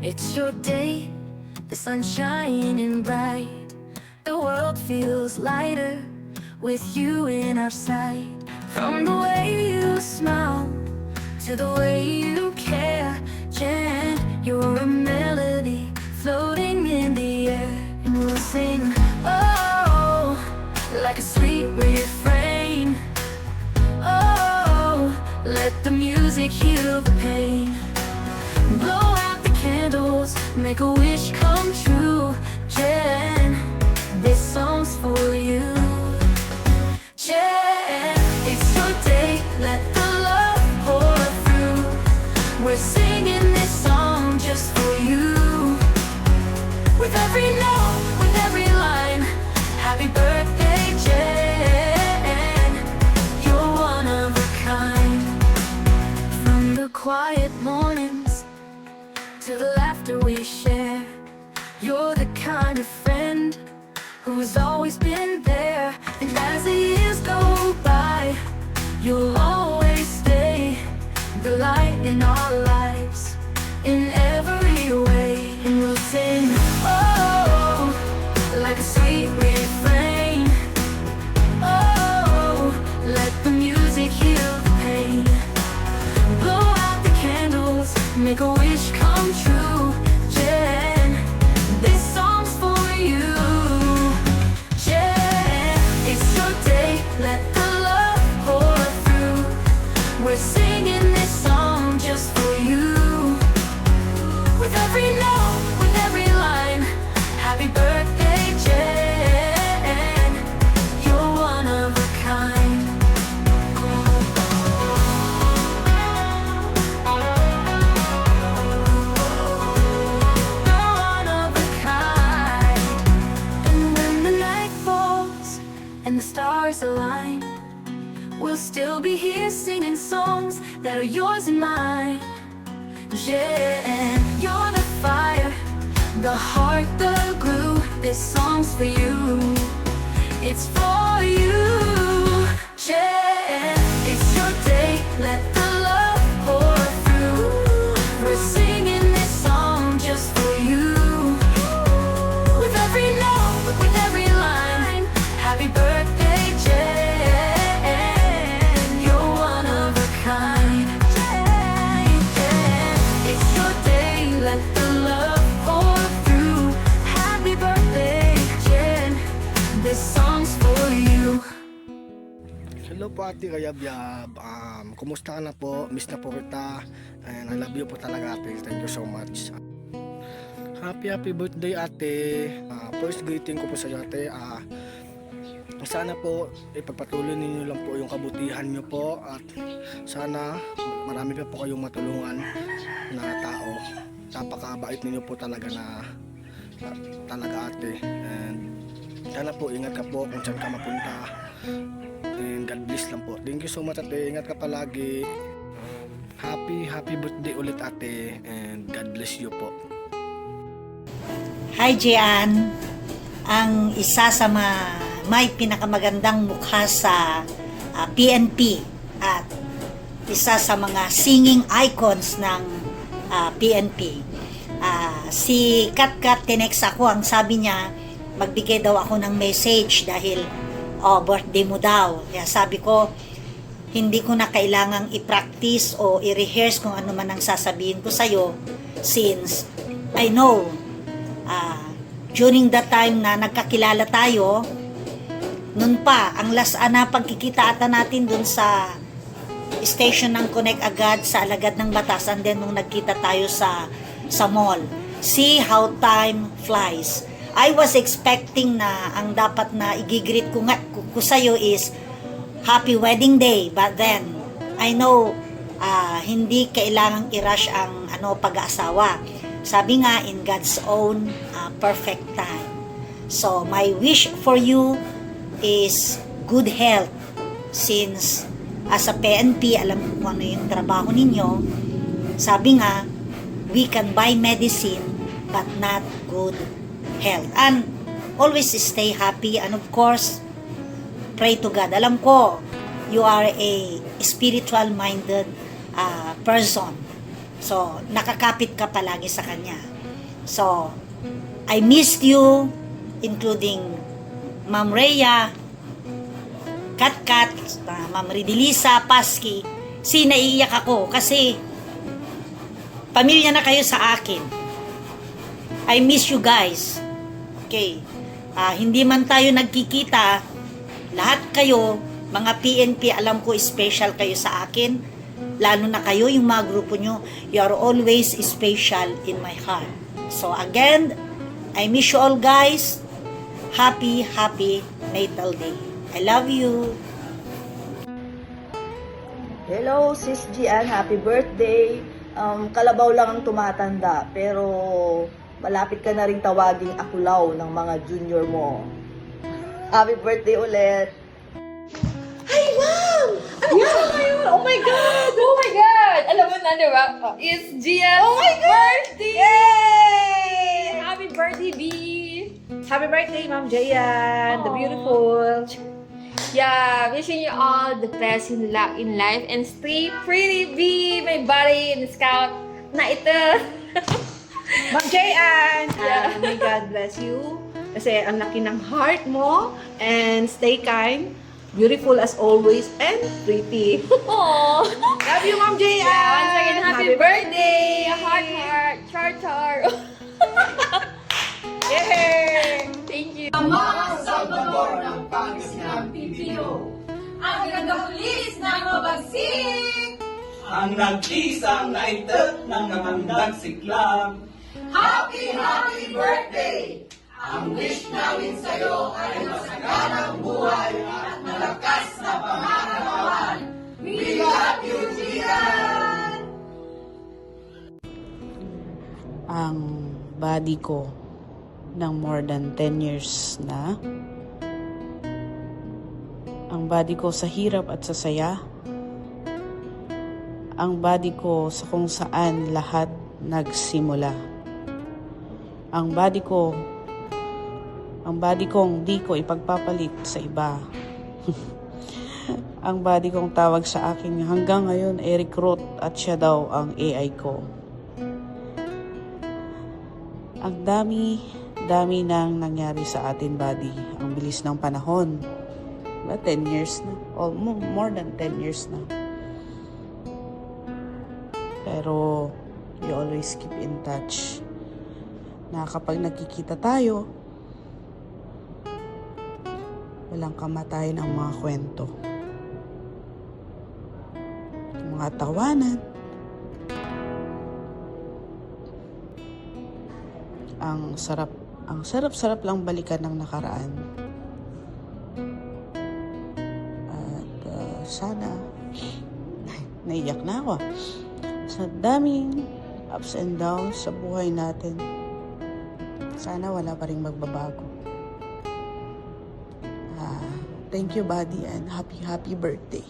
It's your day, the sun's shining bright. The world feels lighter with you in our sight. From the way you smile to the way you care, Jan, you're a melody floating in the air. And we'll sing, oh, like a sweet refrain. Oh, let the music heal the pain. Blow out the candles, make a wish come true. Jan, this song's for you. Jan, it's your day, let the love pour through. We're singing this song just for you. With every note, with every line, happy birthday, Jan. You're one of a kind. From the quiet mornings to the laughter we share, you're the kind of friend who's always been there. And as the years go by, you'll always stay the light in our lives in every way. And we'll sing, oh, like a sweet refrain. Oh, let the music heal the pain. Blow out the candles, make a wish come true. Jan, this song's for you. Jan, it's your day, let the love pour through. We're singing this song just for you. With every note, with every line, happy birthday, Jan. You're one of a kind. And the stars align, we'll still be here singing songs that are yours and mine. Yeah, you're the fire, the heart, the glue. This song's for you, it's for you. Yeah, it's your day, let the love pour through. We're singing this song just for you. With every note, with every line, happy birthday, Jan. You're one of a kind. Jan, it's your day, let the love pour through. Happy birthday, Jan. This song's for you. Hello po Ate Kayabyab, kumusta ka na po? Miss na po kita and I love you po talaga ate, thank you so much. Happy birthday ate. First greeting ko po sa iyo ate, sana po ipagpatuloy ninyo lang po yung kabutihan nyo po at sana marami pa po kayong matulungan na tao. Napakabait ninyo po talaga talaga ate, and sana po ingat ka po kung saan ka mapunta. And God bless lang po. Thank you so much ate. Ingat ka palagi. Happy birthday ulit ate. And God bless you po. Hi Jian. Ang isa sa may pinakamagandang mukha sa PNP at isa sa mga singing icons ng PNP. Si Katkat tinext ako. Ang sabi niya, magbigay daw ako ng message dahil birthday mo daw. Kaya sabi ko, hindi ko na kailangang i-practice o i-rehearse kung ano man ang sasabihin ko sa'yo since I know during that time na nagkakilala tayo, nun pa, ang last na pagkikita ata natin dun sa station ng Connect agad sa Alagad ng Batas, and then nung nagkita tayo sa mall. See how time flies. I was expecting na ang dapat na igigreet ko sa'yo is happy wedding day, but then I know hindi kailangang i-rush ang pag-aasawa. Sabi nga, in God's own perfect time. So my wish for you is good health, since as a PNP alam ko kung ano yung trabaho ninyo. Sabi nga, we can buy medicine but not good health. And always stay happy, and of course pray to God. Alam ko you are a spiritual minded person. So, nakakapit ka palagi sa kanya. So, I missed you, including Ma'am Rhea, Katkat, Ma'am Ridilisa, Paski. Naiiyak ako kasi pamilya na kayo sa akin. I miss you guys. Okay. Hindi man tayo nagkikita, lahat kayo, mga PNP, alam ko special kayo sa akin. Lalo na kayo, yung mga grupo nyo, you are always special in my heart. So again, I miss you all guys. Happy Natal Day. I love you. Hello, Sis Gian. Happy birthday. Kalabaw lang ang tumatanda, pero malapit ka na rin tawaging akulaw ng mga junior mo. Happy birthday ulit. Ay, wow! Ano ba ngayon? Oh my God! Oh my God! Alam mo na, di ba? It's Gia's birthday! Yay! Happy birthday, B! Happy birthday, Ma'am Jayan, the Aw. beautiful. Yeah, wishing you all the best in life and stay pretty, B! May body and scout na ito. Ma'am Jayan, Yeah. may God bless you. Kasi ang laki ng heart mo, and stay kind, beautiful as always, and pretty. Aww! Love you, Ma'am Jayan! Yeah, once again, happy birthday! Heart, char. Yay! Thank you. Ang nag-isang naitag ng kamandang siklam. Happy birthday! Ang wish namin sa'yo ay masaganang buhay at malakas na pangangalawan. We love you, Gian! Ang body ko ng more than 10 years na. Ang body ko sa hirap at sa saya. Ang body ko sa kung saan lahat nagsimula. Ang body kong di ko ipagpapalit sa iba. Ang body kong tawag sa akin hanggang ngayon Eric Roth at siya daw ang AI ko. Ang dami nang nangyari sa atin, body. Ang bilis ng panahon. 10 years na. More than 10 years na. Pero, you always keep in touch. Na kapag nagkikita tayo, walang kamatayan ang mga kwento. Mga tawanan. Ang sarap lang balikan ng nakaraan. At sana naiyak na ako. Sa daming ups and downs sa buhay natin, sana wala pa rin magbabago. Thank you, buddy, and happy birthday.